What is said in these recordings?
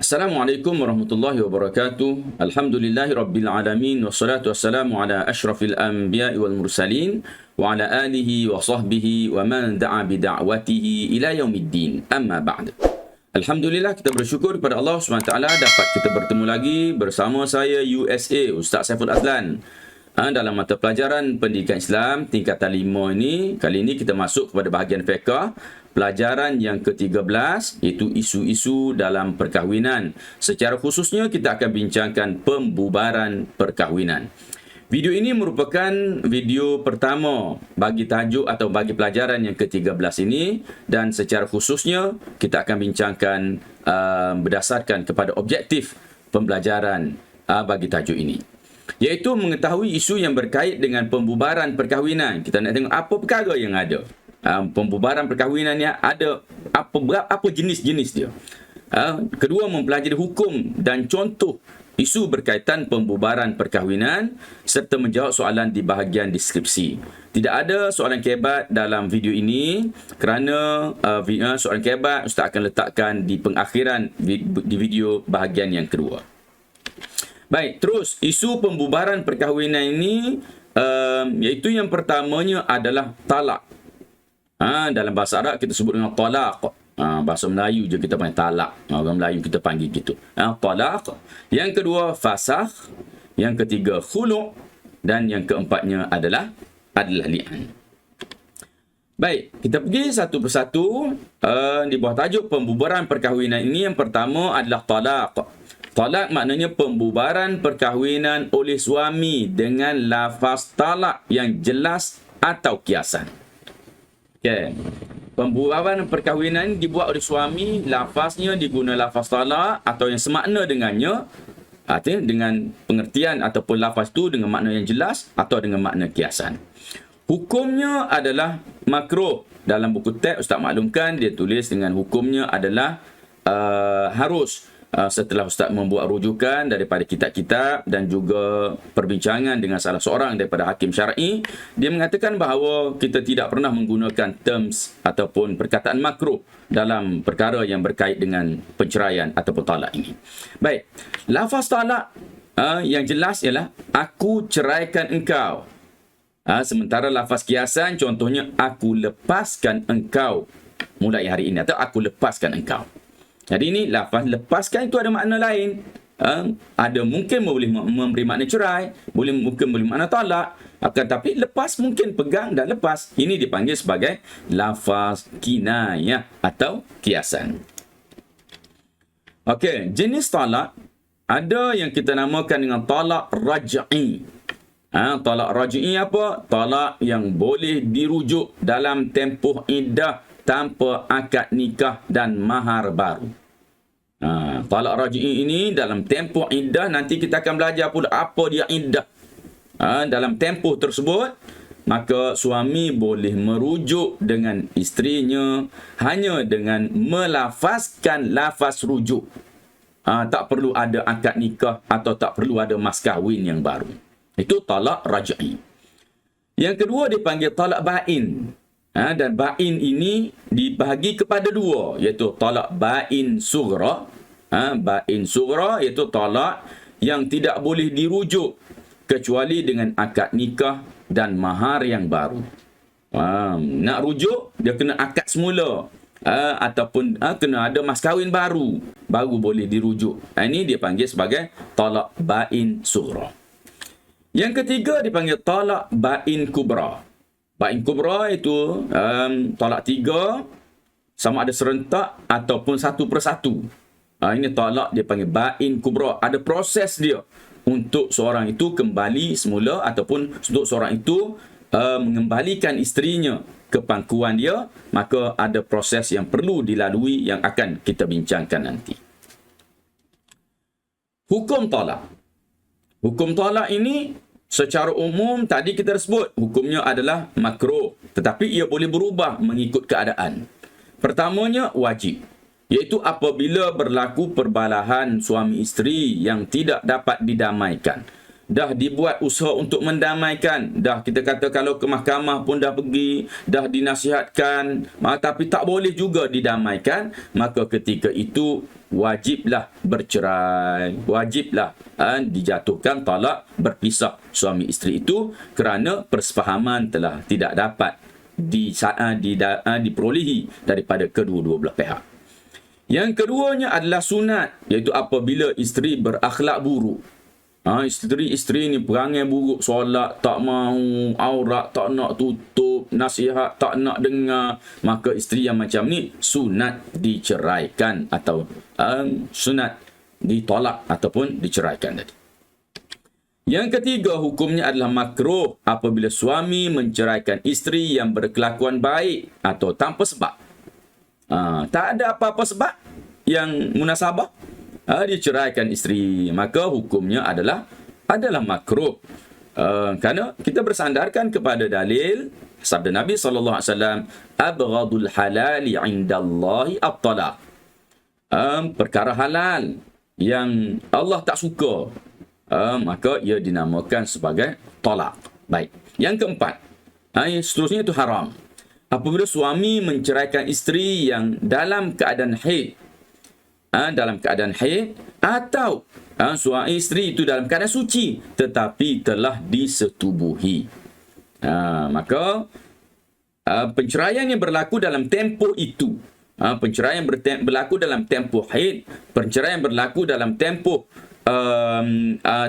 Assalamualaikum warahmatullahi wabarakatuh. Alhamdulillahi rabbil alamin wassalatu wassalamu ala asyrafil anbiya'i wal mursalin wa ala alihi wa sahbihi wa man da'a bi da'watihi ila yaumiddin. Amma ba'd. Alhamdulillah, kita bersyukur kepada Allah SWT dapat kita bertemu lagi bersama saya USA Ustaz Saiful Azlan dalam mata pelajaran Pendidikan Islam tingkatan 5 ini. Kali ini kita masuk kepada bahagian fiqh, pelajaran yang ke-13, iaitu isu-isu dalam perkahwinan. Secara khususnya kita akan bincangkan pembubaran perkahwinan. Video ini merupakan video pertama bagi tajuk atau bagi pelajaran yang ke-13 ini, dan secara khususnya kita akan bincangkan berdasarkan kepada objektif pembelajaran bagi tajuk ini, iaitu mengetahui isu yang berkait dengan pembubaran perkahwinan. Kita nak tengok apa perkara yang ada. Pembubaran perkahwinan ni ada apa jenis-jenis dia. Kedua, mempelajari hukum dan contoh isu berkaitan pembubaran perkahwinan serta menjawab soalan di bahagian deskripsi. Tidak ada soalan kebat dalam video ini kerana soalan kebat Ustaz akan letakkan di pengakhiran di video bahagian yang kedua. Baik, terus isu pembubaran perkahwinan ini iaitu yang pertamanya adalah talak. Dalam bahasa Arab kita sebut dengan talaq. Bahasa Melayu je kita panggil talak. Orang Melayu kita panggil gitu. Talaq. Yang kedua fasakh. Yang ketiga khulu'. Dan yang keempatnya adalah li'an. Baik, kita pergi satu persatu. Di bawah tajuk pembubaran perkahwinan ini, yang pertama adalah talaq. Talak maknanya pembubaran perkahwinan oleh suami dengan lafaz talak yang jelas atau kiasan. Okay. Pembubaran perkahwinan dibuat oleh suami, lafaznya diguna lafaz talak atau yang semakna dengannya, artinya dengan pengertian ataupun lafaz itu dengan makna yang jelas atau dengan makna kiasan. Hukumnya adalah makruh. Dalam buku teks Ustaz maklumkan, dia tulis dengan hukumnya adalah harus. Setelah Ustaz membuat rujukan daripada kitab-kitab dan juga perbincangan dengan salah seorang daripada hakim syar'i, dia mengatakan bahawa kita tidak pernah menggunakan terms ataupun perkataan makruh dalam perkara yang berkait dengan penceraian ataupun talak ini. Baik, lafaz talak yang jelas ialah aku ceraikan engkau. Sementara lafaz kiasan contohnya aku lepaskan engkau mulai hari ini, atau aku lepaskan engkau. Jadi ini lafaz lepaskan itu ada makna lain. Ada mungkin boleh memberi makna cerai, mungkin boleh makna talak. Akan tapi lepas mungkin pegang dan lepas. Ini dipanggil sebagai lafaz kinayah atau kiasan. Okey, jenis talak ada yang kita namakan dengan talak raj'i. Talak raj'i apa? Talak yang boleh dirujuk dalam tempoh iddah tanpa akad nikah dan mahar baru. Talak raj'i ini dalam tempoh iddah, nanti kita akan belajar pula apa dia iddah. Dalam tempoh tersebut, maka suami boleh merujuk dengan isterinya hanya dengan melafazkan lafaz rujuk. Tak perlu ada akad nikah atau tak perlu ada mas kahwin yang baru. Itu talak raj'i. Yang kedua dipanggil talak bain. Dan bain ini dibahagi kepada dua, iaitu talak bain sughra. Bain sughra iaitu talak yang tidak boleh dirujuk kecuali dengan akad nikah dan mahar yang baru. Nak rujuk, dia kena akad semula. Ataupun kena ada mas kahwin baru boleh dirujuk. Ini dia panggil sebagai talak bain sughra. Yang ketiga dipanggil talak bain kubra. Bain kubra itu talak 3, sama ada serentak ataupun satu persatu. Ini talak dia panggil bain kubra. Ada proses dia untuk seorang itu kembali semula ataupun untuk seorang itu mengembalikan isterinya ke pangkuan dia. Maka ada proses yang perlu dilalui yang akan kita bincangkan nanti. Hukum talak. Hukum talak ini secara umum tadi kita sebut hukumnya adalah makruh, tetapi ia boleh berubah mengikut keadaan. Pertamanya wajib, iaitu apabila berlaku perbalahan suami isteri yang tidak dapat didamaikan. dah dibuat usaha untuk mendamaikan, dah kita kata kalau ke mahkamah pun dah pergi, dah dinasihatkan, tapi tak boleh juga didamaikan, maka ketika itu wajiblah bercerai, wajiblah dijatuhkan talak, berpisah suami isteri itu kerana persefahaman telah tidak dapat diperolehi daripada kedua-dua belah pihak. Yang keduanya adalah sunat, iaitu apabila isteri berakhlak buruk. Isteri ni perangai buruk, solat tak mau, aurat tak nak tutup, nasihat tak nak dengar, maka isteri yang macam ni sunat diceraikan atau sunat ditolak ataupun diceraikan tadi. Yang ketiga, hukumnya adalah makruh apabila suami menceraikan isteri yang berkelakuan baik atau tanpa sebab. Tak ada apa-apa sebab yang munasabah, dia ceraikan isteri, maka hukumnya adalah makruh. Kerana kita bersandarkan kepada dalil sabda Nabi SAW, abghadul halali indallahi at-talaq. Perkara halal yang Allah tak suka, maka ia dinamakan sebagai talak. Baik. Yang keempat, seterusnya itu haram. Apabila suami menceraikan isteri yang dalam keadaan haid, atau suami isteri itu dalam keadaan suci tetapi telah disetubuhi, maka penceraian yang berlaku dalam tempoh itu, penceraian berlaku dalam tempoh haid, penceraian berlaku dalam tempoh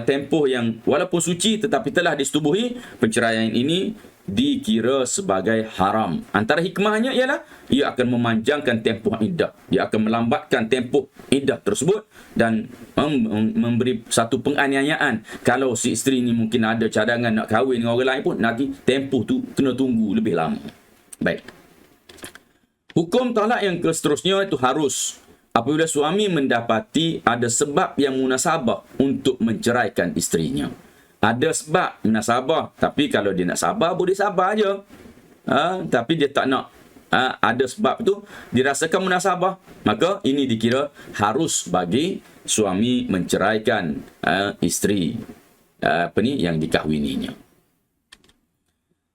tempoh yang walaupun suci tetapi telah disetubuhi, penceraian ini dikira sebagai haram. Antara hikmahnya ialah ia akan memanjangkan tempoh iddah, dia akan melambatkan tempoh iddah tersebut dan memberi satu penganiayaan. Kalau si isteri ni mungkin ada cadangan nak kahwin dengan orang lain pun, nanti tempoh tu kena tunggu lebih lama. Baik. Hukum talak yang seterusnya itu harus apabila suami mendapati ada sebab yang munasabah untuk menceraikan isterinya. Ada sebab munasabah, tapi kalau dia nak sabar, boleh sabar aja. Tapi dia tak nak ada sebab tu, dirasakan munasabah, maka ini dikira harus bagi suami menceraikan isteri yang dikahwininya.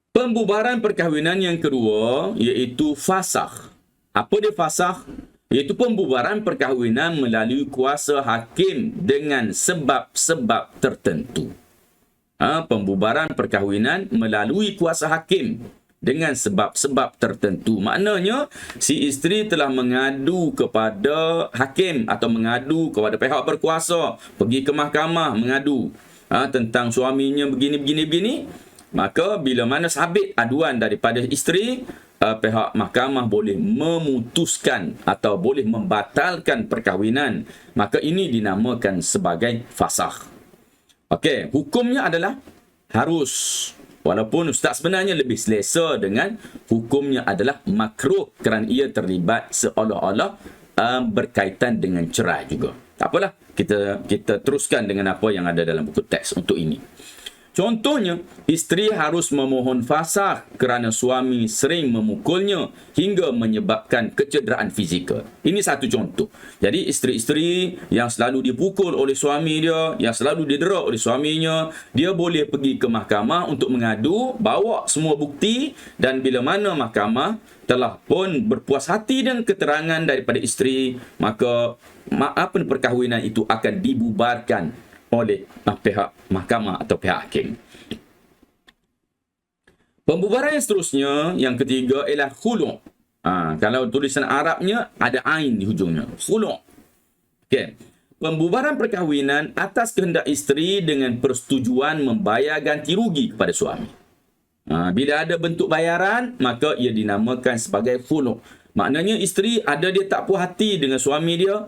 Pembubaran perkahwinan yang kedua iaitu fasakh. Apa dia fasakh? Iaitu pembubaran perkahwinan melalui kuasa hakim dengan sebab-sebab tertentu. Pembubaran perkahwinan melalui kuasa hakim dengan sebab-sebab tertentu. Maknanya si isteri telah mengadu kepada hakim atau mengadu kepada pihak berkuasa, pergi ke mahkamah mengadu tentang suaminya begini. Maka bila mana sabit aduan daripada isteri, pihak mahkamah boleh memutuskan atau boleh membatalkan perkahwinan. Maka ini dinamakan sebagai fasakh. Okey, hukumnya adalah harus. Walaupun ustaz sebenarnya lebih selesa dengan hukumnya adalah makruh kerana ia terlibat seolah-olah berkaitan dengan cerai juga. Tak apalah, kita teruskan dengan apa yang ada dalam buku teks untuk ini. Contohnya, isteri harus memohon fasakh kerana suami sering memukulnya hingga menyebabkan kecederaan fizikal. Ini satu contoh. Jadi, isteri-isteri yang selalu dipukul oleh suami dia, yang selalu didera oleh suaminya, dia boleh pergi ke mahkamah untuk mengadu, bawa semua bukti, dan bila mana mahkamah telah pun berpuas hati dengan keterangan daripada isteri, maka perkahwinan itu akan dibubarkan oleh pihak mahkamah atau pihak hakim. Pembubaran yang seterusnya, yang ketiga ialah khulu'. Kalau tulisan Arabnya ada ain di hujungnya. Khulu'. Okay. Pembubaran perkahwinan atas kehendak isteri dengan persetujuan membayar ganti rugi kepada suami. Bila ada bentuk bayaran, maka ia dinamakan sebagai khulu'. Maknanya isteri dia tak puas hati dengan suami dia,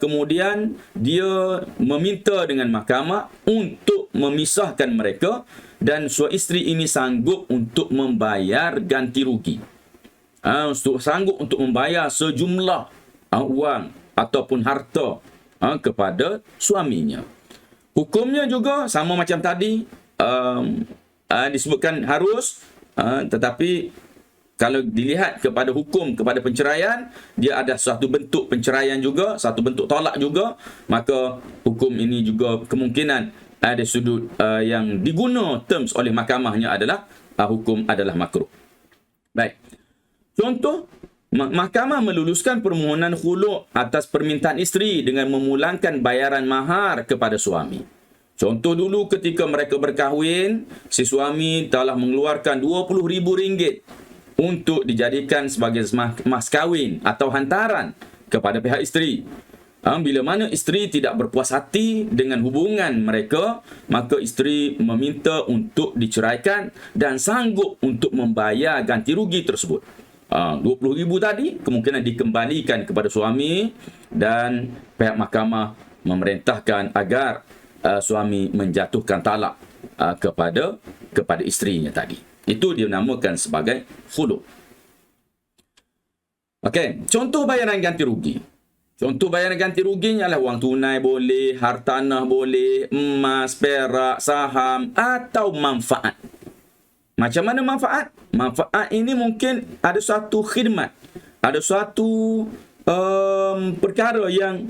kemudian dia meminta dengan mahkamah untuk memisahkan mereka dan suami isteri ini sanggup untuk membayar ganti rugi. Sanggup untuk membayar sejumlah wang ataupun harta kepada suaminya. Hukumnya juga sama macam tadi, disebutkan harus, tetapi kalau dilihat kepada hukum kepada penceraian, dia ada satu bentuk penceraian juga, satu bentuk tolak juga, maka hukum ini juga kemungkinan ada sudut yang diguna terms oleh mahkamahnya adalah hukum adalah makruh. Baik. Contoh, mahkamah meluluskan permohonan khulu' atas permintaan isteri dengan memulangkan bayaran mahar kepada suami. Contoh dulu ketika mereka berkahwin, si suami telah mengeluarkan RM20,000 untuk dijadikan sebagai mas kahwin atau hantaran kepada pihak isteri. Bila mana isteri tidak berpuas hati dengan hubungan mereka, maka isteri meminta untuk diceraikan dan sanggup untuk membayar ganti rugi tersebut. RM20,000 tadi kemungkinan dikembalikan kepada suami dan pihak mahkamah memerintahkan agar suami menjatuhkan talak kepada isterinya tadi. Itu dinamakan sebagai khulu'. Okey, contoh bayaran ganti rugi. Contoh bayaran ganti ruginya adalah wang tunai boleh, hartanah boleh, emas, perak, saham atau manfaat. Macam mana manfaat? Manfaat ini mungkin ada suatu khidmat, ada suatu perkara yang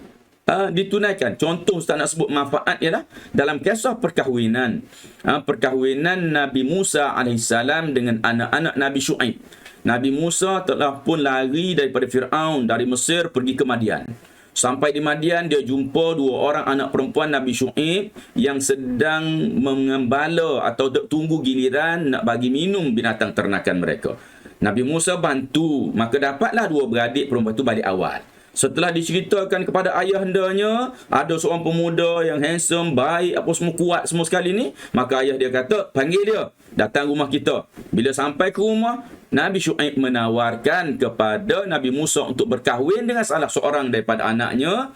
ditunaikan. Contoh Ustaz nak sebut manfaat ialah dalam kisah perkahwinan. Perkahwinan Nabi Musa AS dengan anak-anak Nabi Syuaib. Nabi Musa telah pun lari daripada Fir'aun dari Mesir pergi ke Madian. Sampai di Madian, dia jumpa dua orang anak perempuan Nabi Syuaib yang sedang mengembala atau tunggu giliran nak bagi minum binatang ternakan mereka. Nabi Musa bantu, maka dapatlah dua beradik perempuan itu balik awal. Setelah diceritakan kepada ayahandanya, ada seorang pemuda yang handsome, baik, apa semua, kuat semua sekali ni, maka ayah dia kata, panggil dia, datang rumah kita. Bila sampai ke rumah, Nabi Syuaib menawarkan kepada Nabi Musa untuk berkahwin dengan salah seorang daripada anaknya,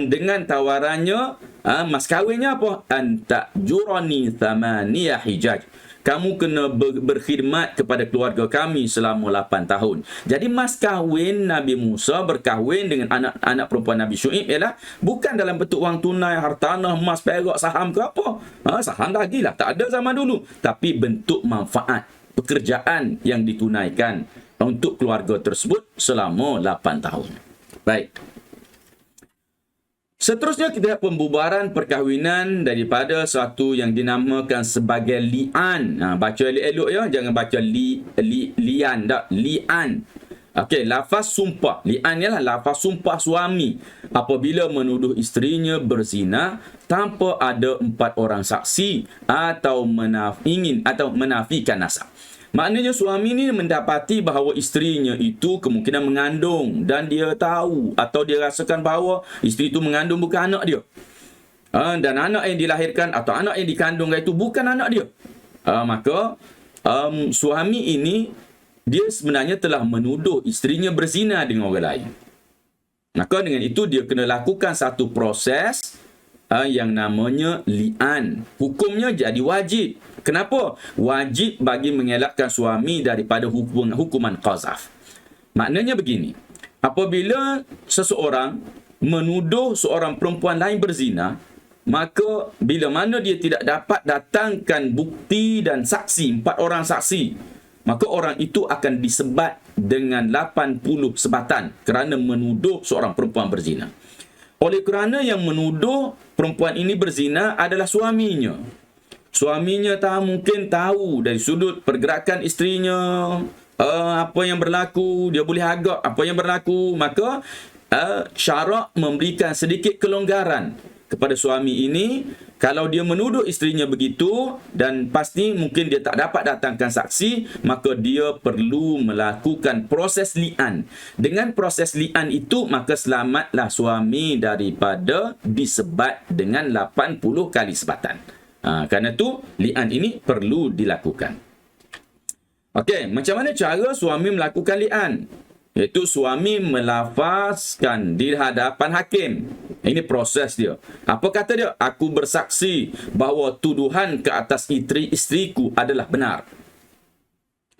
dengan tawarannya, mas kahwinnya apa? Anta jurani thamaniya hijaj. Kamu kena berkhidmat kepada keluarga kami selama 8 tahun. Jadi mas kahwin Nabi Musa berkahwin dengan anak-anak perempuan Nabi Syuaib ialah bukan dalam bentuk wang tunai, hartanah, emas, perak, saham ke apa. Saham lagi lah, tak ada zaman dulu. Tapi bentuk manfaat, pekerjaan yang ditunaikan untuk keluarga tersebut selama 8 tahun. Baik. Seterusnya kita lihat pembubaran perkahwinan daripada satu yang dinamakan sebagai li'an. Baca elok-elok ya, jangan baca li'an, tak, li'an. Okey, lafaz sumpah. Li'an ialah lafaz sumpah suami apabila menuduh isterinya berzina tanpa ada 4 orang saksi atau menafikan nasab. Maknanya suami ni mendapati bahawa isterinya itu kemungkinan mengandung dan dia tahu atau dia rasakan bahawa isteri itu mengandung bukan anak dia. Dan anak yang dilahirkan atau anak yang dikandung itu bukan anak dia. Maka suami ini dia sebenarnya telah menuduh isterinya berzina dengan orang lain. Maka dengan itu dia kena lakukan satu proses yang namanya li'an. Hukumnya jadi wajib. Kenapa? Wajib bagi mengelakkan suami daripada hukuman qazaf. Maknanya begini. Apabila seseorang menuduh seorang perempuan lain berzina, maka bila mana dia tidak dapat datangkan bukti dan saksi, 4 orang saksi, maka orang itu akan disebat dengan 80 sebatan kerana menuduh seorang perempuan berzina. Oleh kerana yang menuduh perempuan ini berzina adalah suaminya. Suaminya mungkin tahu dari sudut pergerakan isterinya, apa yang berlaku, dia boleh agak apa yang berlaku. Maka syarak memberikan sedikit kelonggaran kepada suami ini. Kalau dia menuduh isterinya begitu dan pasti mungkin dia tak dapat datangkan saksi, maka dia perlu melakukan proses li'an. Dengan proses li'an itu, maka selamatlah suami daripada disebat dengan 80 kali sebatan. Kerana itu li'an ini perlu dilakukan. Okey, macam mana cara suami melakukan li'an? Iaitu suami melafazkan di hadapan hakim. Ini proses dia. Apa kata dia? Aku bersaksi bahawa tuduhan ke atas isteriku adalah benar.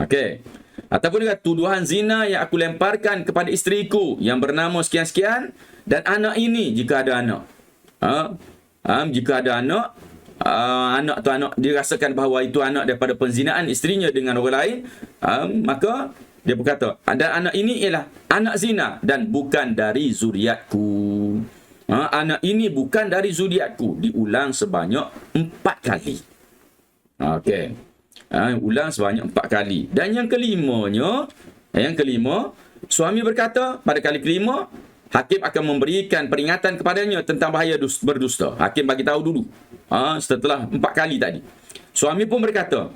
Okey. Ataupun juga tuduhan zina yang aku lemparkan kepada isteriku yang bernama sekian-sekian dan anak ini jika ada anak. Jika ada anak, anak tu anak dirasakan bahawa itu anak daripada penzinaan isterinya dengan orang lain, maka dia berkata, dan anak ini ialah anak zina dan bukan dari zuriatku. Anak ini bukan dari zuriatku. Diulang sebanyak 4 kali. Okey. Ulang sebanyak 4 kali. Dan yang kelima, suami berkata pada kali kelima, hakim akan memberikan peringatan kepadanya tentang bahaya berdusta. Hakim bagi tahu dulu. Setelah 4 kali tadi. Suami pun berkata,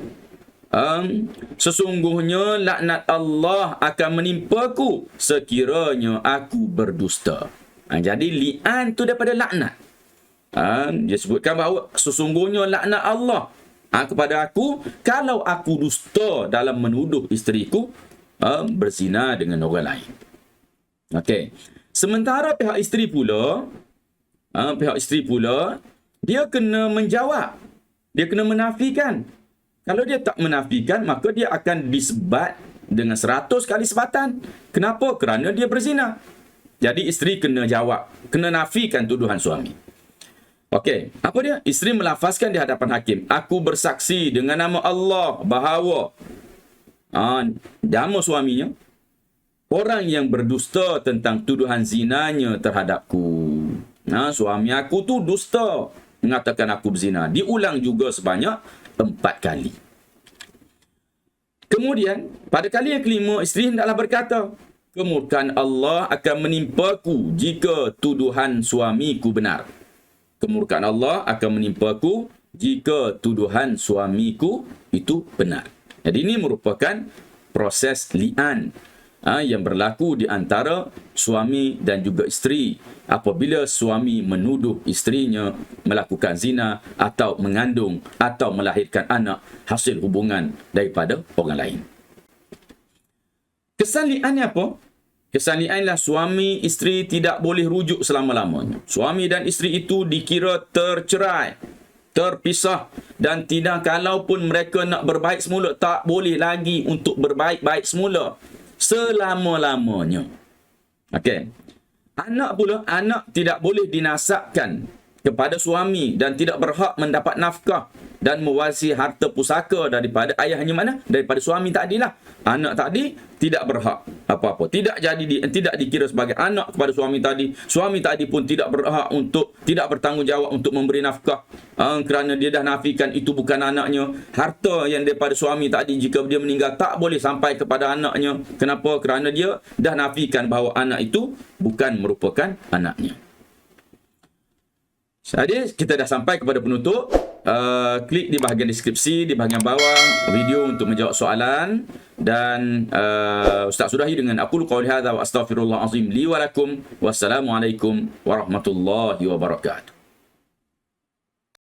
sesungguhnya laknat Allah akan menimpaku sekiranya aku berdusta. Jadi li'an tu daripada laknat. Dia sebutkan bahawa sesungguhnya laknat Allah kepada aku kalau aku dusta dalam menuduh isteriku berzina dengan orang lain. Okey. Sementara pihak isteri pula, dia kena menjawab. Dia kena menafikan. Kalau dia tak menafikan, maka dia akan disebat dengan 100 kali sebatan. Kenapa? Kerana dia berzina. Jadi isteri kena jawab, kena nafikan tuduhan suami. Okey, apa dia? Isteri melafazkan di hadapan hakim, aku bersaksi dengan nama Allah bahawa nama suaminya, orang yang berdusta tentang tuduhan zinanya terhadapku. Suami aku tu dusta, mengatakan aku berzina. Diulang juga sebanyak 4 kali. Kemudian, pada kali yang kelima, isteri hendaklah berkata, kemurkaan Allah akan menimpaku jika tuduhan suamiku benar. Kemurkaan Allah akan menimpaku jika tuduhan suamiku itu benar. Jadi ini merupakan proses li'an yang berlaku di antara suami dan juga isteri apabila suami menuduh isterinya melakukan zina atau mengandung atau melahirkan anak hasil hubungan daripada orang lain. Kesan li'annya apa? Kesan li'an ialah suami isteri tidak boleh rujuk selama-lamanya. Suami dan isteri itu dikira tercerai, terpisah, dan tidak, kalaupun mereka nak berbaik semula, tak boleh lagi untuk berbaik-baik semula selama-lamanya. Okey. Anak tidak boleh dinasabkan kepada suami dan tidak berhak mendapat nafkah dan mewarisi harta pusaka daripada ayahnya mana? Daripada suami tadilah. Anak tadi tidak berhak apa-apa. Tidak dikira sebagai anak kepada suami tadi. Suami tadi pun tidak berhak untuk, tidak bertanggungjawab untuk memberi nafkah. Kerana dia dah nafikan itu bukan anaknya. Harta yang daripada suami tadi jika dia meninggal tak boleh sampai kepada anaknya. Kenapa? Kerana dia dah nafikan bahawa anak itu bukan merupakan anaknya. Jadi kita dah sampai kepada penutup. Klik di bahagian deskripsi di bahagian bawah video untuk menjawab soalan, dan Ustaz sudahi dengan aqulu qauli hadza wa astaghfirullahal azim li wa lakum. Wassalamualaikum warahmatullahi wabarakatuh.